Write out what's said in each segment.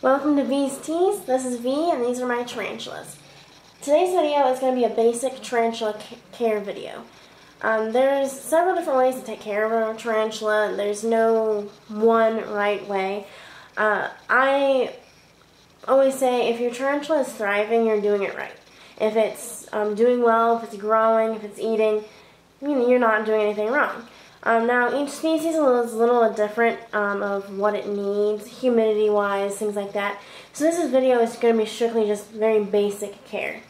Welcome to V's Teas. This is V and these are my tarantulas. Today's video is going to be a basic tarantula care video. There's several different ways to take care of a tarantula. There's no one right way. I always say if your tarantula is thriving, you're doing it right. If it's doing well, if it's growing, if it's eating, you're not doing anything wrong. Now, each species is a little different of what it needs, humidity-wise, things like that. So this video is going to be strictly just very basic care.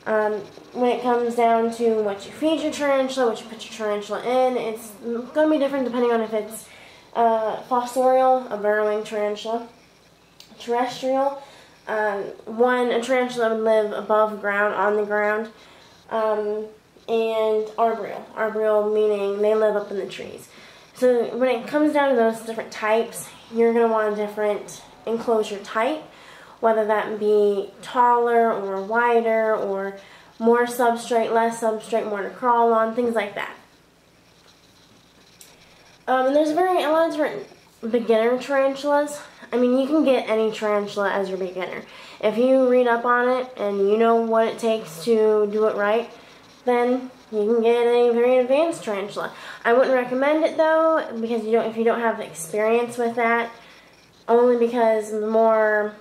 When it comes down to what you feed your tarantula, what you put your tarantula in, it's going to be different depending on if it's fossorial, a burrowing tarantula, terrestrial. A tarantula would live above ground, on the ground. And arboreal meaning they live up in the trees. So when it comes down to those different types, you're going to want a different enclosure type, whether that be taller or wider or more substrate, less substrate, more to crawl on, things like that. And there's a lot of different beginner tarantulas. I mean, you can get any tarantula as your beginner. If you read up on it and you know what it takes to do it right, then you can get a very advanced tarantula. I wouldn't recommend it though, because if you don't have experience with that, only because the more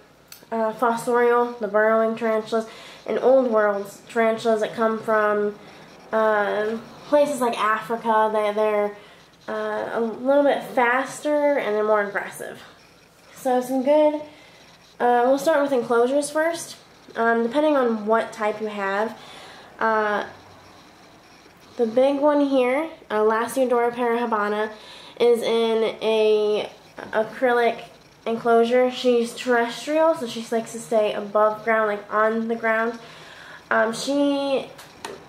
fossorial, the burrowing tarantulas, and old world tarantulas that come from places like Africa, they're a little bit faster and they're more aggressive. So some good, we'll start with enclosures first. Depending on what type you have, the big one here, Lasiodora parahabana, is in a acrylic enclosure. She's terrestrial, so she likes to stay above ground, like on the ground. She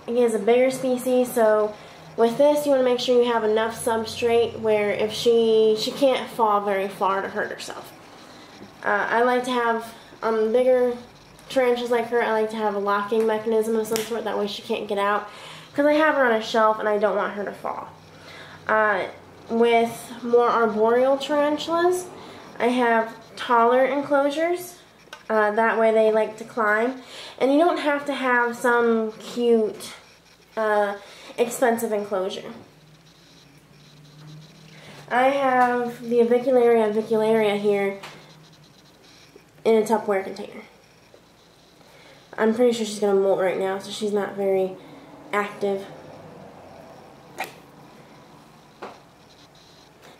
is a bigger species, so with this you want to make sure you have enough substrate where if she can't fall very far to hurt herself. I like to have bigger tarantulas like her. I like to have a locking mechanism of some sort, that way she can't get out, because I have her on a shelf and I don't want her to fall. With more arboreal tarantulas, I have taller enclosures. That way they like to climb. And you don't have to have some cute, expensive enclosure. I have the Avicularia here in a Tupperware container. I'm pretty sure she's going to molt right now, so she's not very active.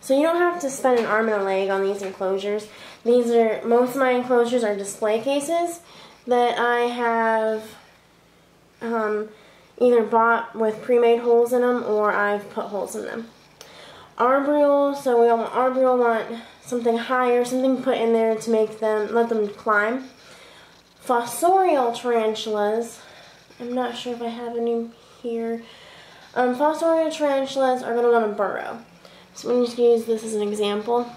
So you don't have to spend an arm and a leg on these enclosures. Most of my enclosures are display cases that I have either bought with pre-made holes in them or I've put holes in them. Arboreal, so we want something higher, something put in there to let them climb. Fossorial tarantulas, I'm not sure if I have any here. Fossorial tarantulas are going to want to burrow. So I'm just going to use this as an example.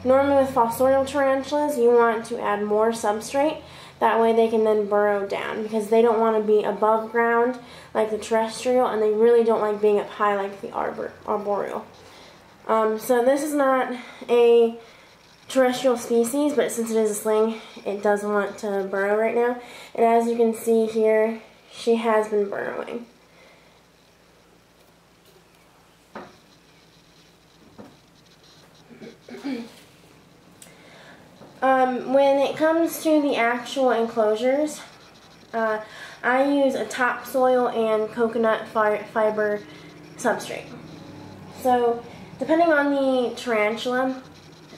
Normally with fossorial tarantulas, you want to add more substrate. That way they can then burrow down, because they don't want to be above ground like the terrestrial, and they really don't like being up high like the arboreal. So this is not a terrestrial species, but since it is a sling, it does want to burrow right now. And as you can see here, she has been burrowing. When it comes to the actual enclosures, I use a topsoil and coconut fiber substrate. So depending on the tarantula,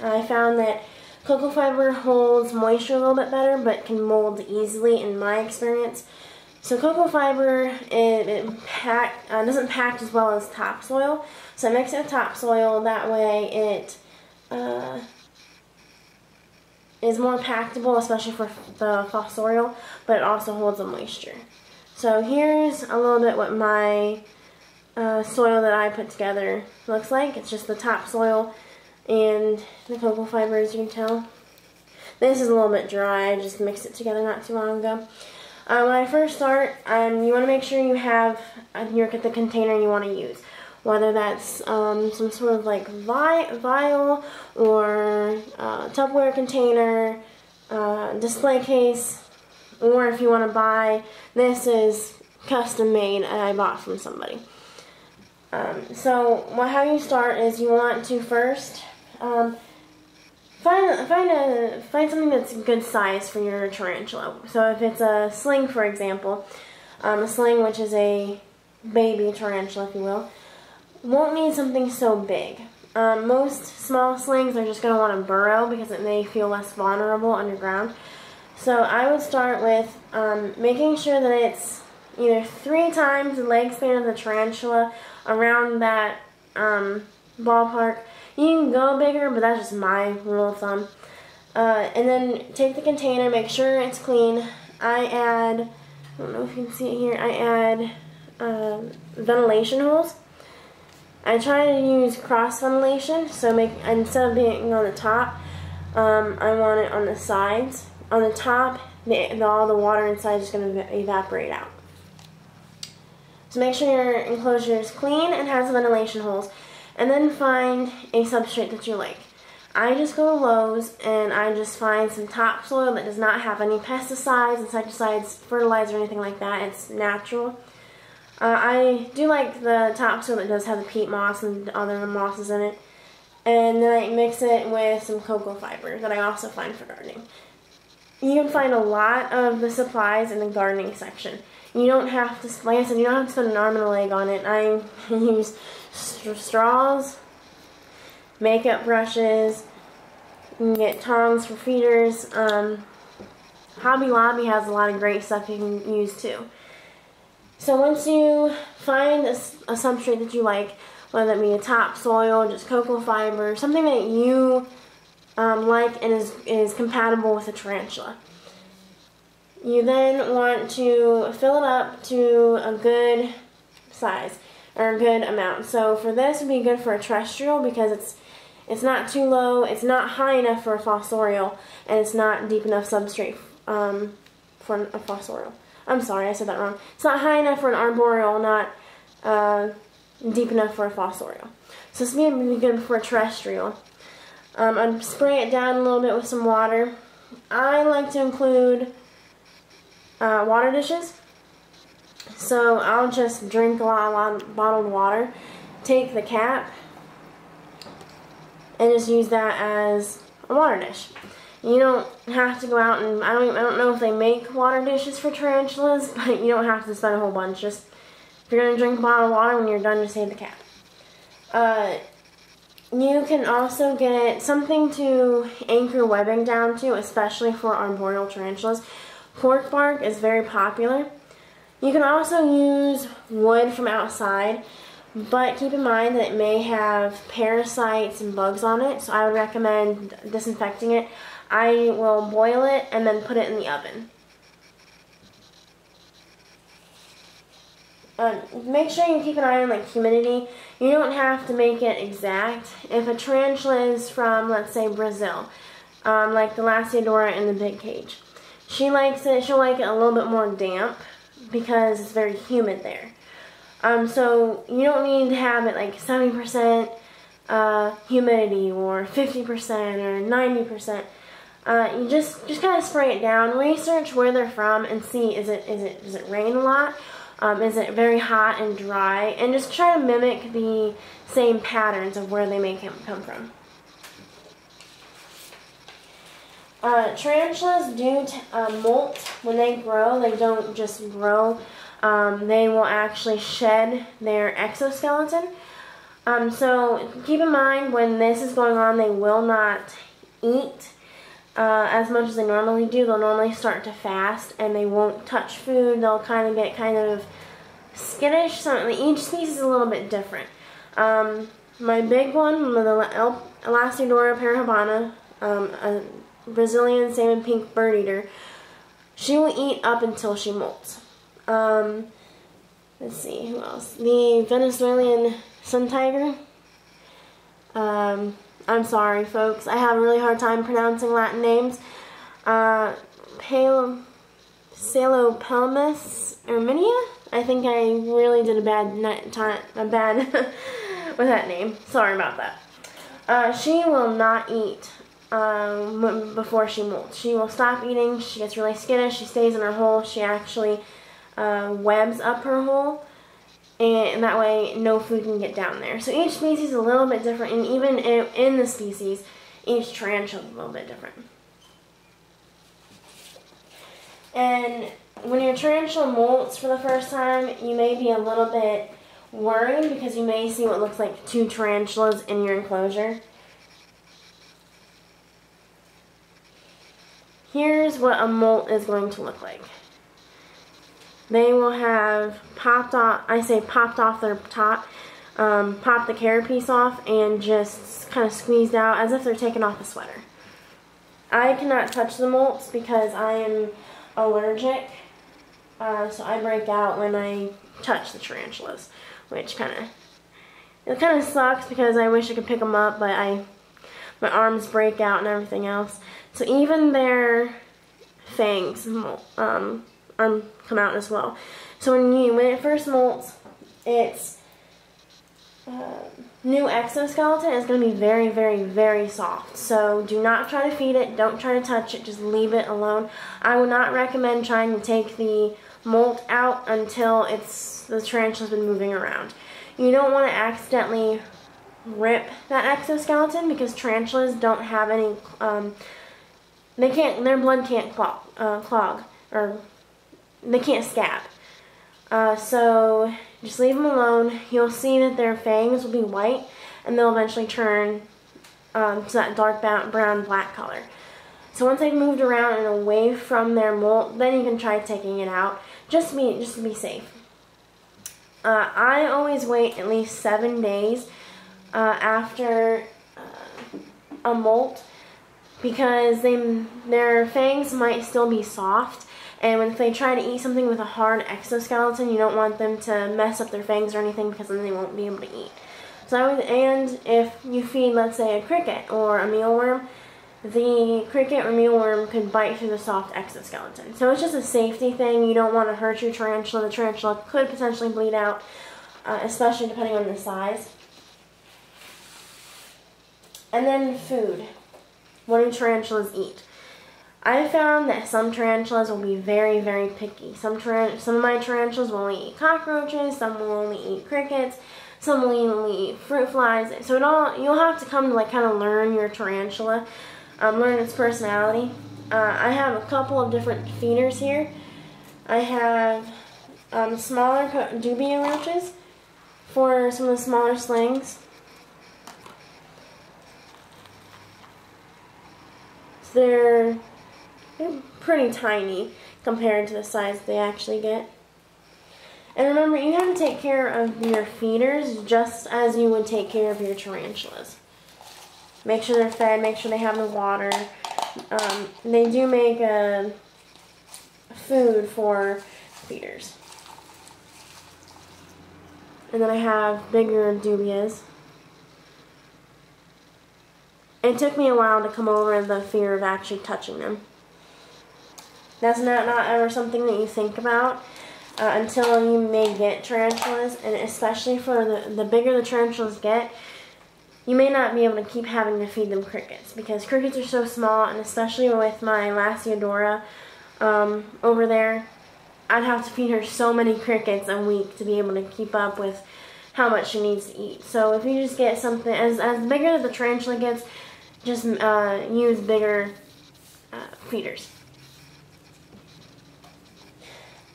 I found that cocoa fiber holds moisture a little bit better, but can mold easily in my experience. So cocoa fiber, it doesn't pack as well as topsoil. So I mix it with topsoil, that way it is more packable, especially for the fossorial, but it also holds the moisture. So here's a little bit what my soil that I put together looks like. It's just the topsoil and the cocoa fiber, as you can tell. This is a little bit dry. I just mixed it together not too long ago. When I first start, you want to make sure you have the container you want to use. whether that's some sort of like vial or Tupperware container, display case, or if you want to buy, this is custom made and I bought from somebody. So how you start is you want to first find something that's a good size for your tarantula. So if it's a sling, for example, a sling, which is a baby tarantula, if you will, won't need something so big. Most small slings are just going to want to burrow because it may feel less vulnerable underground. So I would start with making sure that it's either 3 times the leg span of the tarantula, around that ballpark. You can go bigger, but that's just my rule of thumb. And then take the container, make sure it's clean. I don't know if you can see it here, I add ventilation holes. I try to use cross ventilation, so instead of being on the top, I want it on the sides. On the top, all the water inside is going to evaporate out. So make sure your enclosure is clean and has ventilation holes. And then find a substrate that you like. I just go to Lowe's and I just find some topsoil that does not have any pesticides, insecticides, fertilizer, or anything like that. It's natural. I do like the topsoil that does have the peat moss and other mosses in it. And then I mix it with some cocoa fiber that I also find for gardening. You can find a lot of the supplies in the gardening section. You don't have to, like I said, you don't have to spend an arm and a leg on it. I use straws, makeup brushes, you can get tongs for feeders. Hobby Lobby has a lot of great stuff you can use too. So once you find a substrate that you like, whether it be a topsoil, just cocoa fiber, something that you like and is compatible with a tarantula, you then want to fill it up to a good size or a good amount. So for this, it would be good for a terrestrial because it's not too low, it's not high enough for a fossorial, and it's not deep enough substrate for a fossorial. I'm sorry, I said that wrong. It's not high enough for an arboreal, not deep enough for a fossorial. So this would be good for a terrestrial. I'd spray it down a little bit with some water. I like to include water dishes. So I'll just drink a lot of bottled water, take the cap, and just use that as a water dish. You don't have to go out and, I don't know if they make water dishes for tarantulas, but you don't have to spend a whole bunch. Just, if you're going to drink a bottle of water, when you're done, just take the cap. You can also get something to anchor webbing down to, especially for arboreal tarantulas. Cork bark is very popular. You can also use wood from outside, but keep in mind that it may have parasites and bugs on it, so I would recommend disinfecting it. I will boil it and then put it in the oven. Make sure you keep an eye on like humidity. You don't have to make it exact. If a tarantula is from, let's say, Brazil, like the Lasiodora in the big cage, she'll like it a little bit more damp because it's very humid there. So you don't need to have it like 70% humidity or 50% or 90%. You just kind of spray it down. Research where they're from and see does it rain a lot? Is it very hot and dry? And just try to mimic the same patterns of where they may come from. Tarantulas do molt when they grow. They don't just grow. They will actually shed their exoskeleton. So keep in mind when this is going on, they will not eat as much as they normally do. They'll normally start to fast and they won't touch food. They'll kind of get kind of skittish. So each species is a little bit different. My big one, the Lasiodora parahibana, a Brazilian salmon pink bird eater, she will eat up until she molts. Let's see, who else? The Venezuelan sun tiger. I'm sorry, folks. I have a really hard time pronouncing Latin names. Salopelmis erminia. I think I really did a bad with that name. Sorry about that. She will not eat before she molts. She will stop eating. She gets really skittish. She stays in her hole. She actually webs up her hole, and that way no food can get down there. So each species is a little bit different, and even in the species, each tarantula is a little bit different. And when your tarantula molts for the first time, you may be a little bit worried because you may see what looks like 2 tarantulas in your enclosure. Here's what a molt is going to look like. They will have popped off their top, popped the carapace off, and just kind of squeezed out as if they're taking off a sweater. I cannot touch the molts because I am allergic, so I break out when I touch the tarantulas, which kind of sucks because I wish I could pick them up, but my arms break out and everything else. So even their fangs come out as well. So when it first molts, its new exoskeleton is going to be very, very, very soft. So do not try to feed it. Don't try to touch it. Just leave it alone. I would not recommend trying to take the molt out until the tarantula's been moving around. You don't want to accidentally rip that exoskeleton because tarantulas don't have any, their blood can't clog, or they can't scab. So just leave them alone. You'll see that their fangs will be white, and they'll eventually turn to that dark brown black color. So once they've moved around and away from their molt, then you can try taking it out, just to be safe. I always wait at least 7 days after a molt because their fangs might still be soft, and if they try to eat something with a hard exoskeleton, you don't want them to mess up their fangs or anything because then they won't be able to eat. And if you feed, let's say, a cricket or a mealworm, the cricket or mealworm could bite through the soft exoskeleton. So it's just a safety thing. You don't want to hurt your tarantula. The tarantula could potentially bleed out, especially depending on the size. And then food. What do tarantulas eat? I found that some tarantulas will be very, very picky. Some of my tarantulas will only eat cockroaches, some will only eat crickets, some will only eat fruit flies. So you'll have to come to kind of learn your tarantula, learn its personality. I have a couple of different feeders here. I have smaller dubia roaches for some of the smaller slings. So they're pretty tiny compared to the size they actually get. And remember, you have to take care of your feeders just as you would take care of your tarantulas. Make sure they're fed, make sure they have the water. They do make food for feeders. And then I have bigger dubias. It took me a while to come over the fear of actually touching them. That's not ever something that you think about until you may get tarantulas, and especially for the bigger the tarantulas get, you may not be able to keep having to feed them crickets because crickets are so small, and especially with my Lasiodora over there, I'd have to feed her so many crickets a week to be able to keep up with how much she needs to eat. So if you just get something, as bigger the tarantula gets, just use bigger feeders.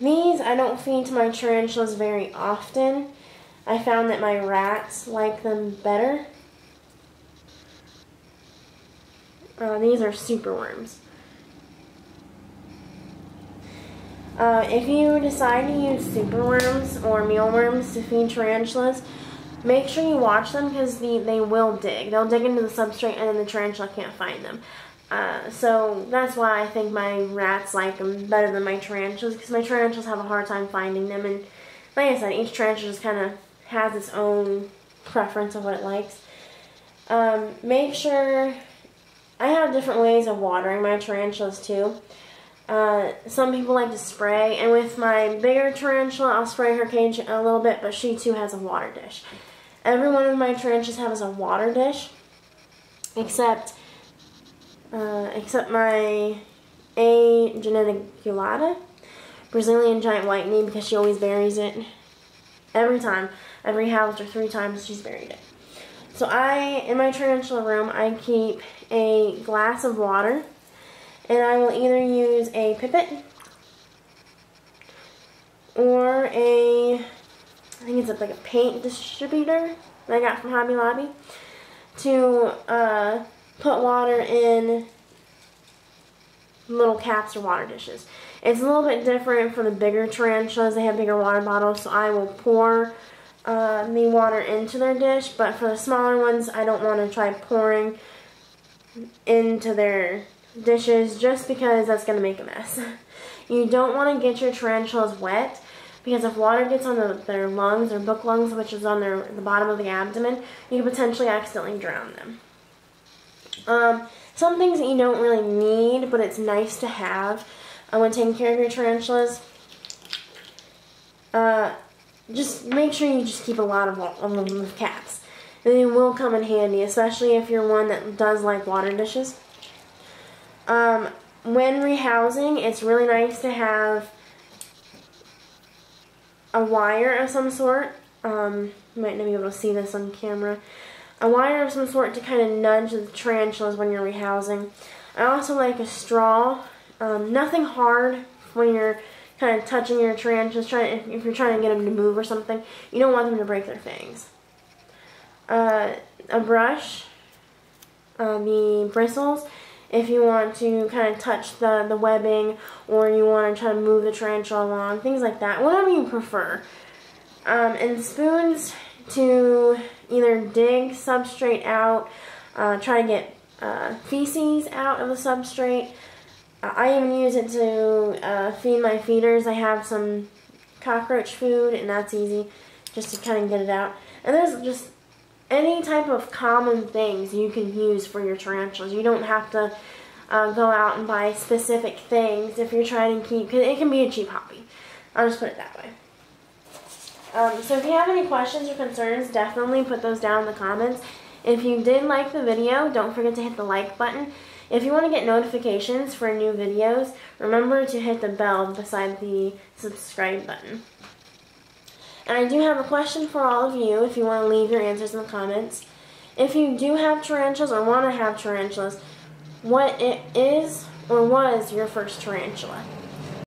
These I don't feed to my tarantulas very often. I found that my rats like them better. These are super worms. If you decide to use superworms or mealworms to feed tarantulas, make sure you watch them because they will dig. They'll dig into the substrate and then the tarantula can't find them. So that's why I think my rats like them better than my tarantulas, because my tarantulas have a hard time finding them. And like I said, each tarantula just kind of has its own preference of what it likes. Make sure, I have different ways of watering my tarantulas too. Some people like to spray, and with my bigger tarantula, I'll spray her cage a little bit, but she too has a water dish. Every one of my tarantulas has a water dish, except my Avicularia, Brazilian giant white knee, because she always buries it. Every time, every house or 3 times she's buried it. So in my tarantula room, I keep a glass of water, and I will either use a pipette or I think it's like a paint distributor that I got from Hobby Lobby, to put water in little caps or water dishes. It's a little bit different for the bigger tarantulas. They have bigger water bottles, so I will pour the water into their dish, but for the smaller ones, I don't want to try pouring into their dishes just because that's going to make a mess. You don't want to get your tarantulas wet, because if water gets on their lungs, their book lungs, which is on the bottom of the abdomen, you could potentially accidentally drown them. Some things that you don't really need, but it's nice to have when taking care of your tarantulas. Just make sure you just keep a lot of caps. They will come in handy, especially if you're one that does like water dishes. When rehousing, it's really nice to have a wire of some sort. You might not be able to see this on camera. A wire of some sort to kind of nudge the tarantulas when you're rehousing. I also like a straw. Nothing hard when you're kind of touching your tarantulas, if you're trying to get them to move or something. You don't want them to break their fangs. A brush, the bristles, if you want to kind of touch the webbing, or you want to try to move the tarantula along, things like that, whatever you prefer. And spoons to either dig substrate out, try to get feces out of the substrate. I even use it to feed my feeders. I have some cockroach food, and that's easy, just to kind of get it out. And there's just any type of common things you can use for your tarantulas. You don't have to go out and buy specific things if you're trying to keep, because it can be a cheap hobby. I'll just put it that way. So if you have any questions or concerns, definitely put those down in the comments. If you did like the video, don't forget to hit the like button. If you want to get notifications for new videos, remember to hit the bell beside the subscribe button. And I do have a question for all of you if you want to leave your answers in the comments. If you do have tarantulas or want to have tarantulas, what it is or was your first tarantula?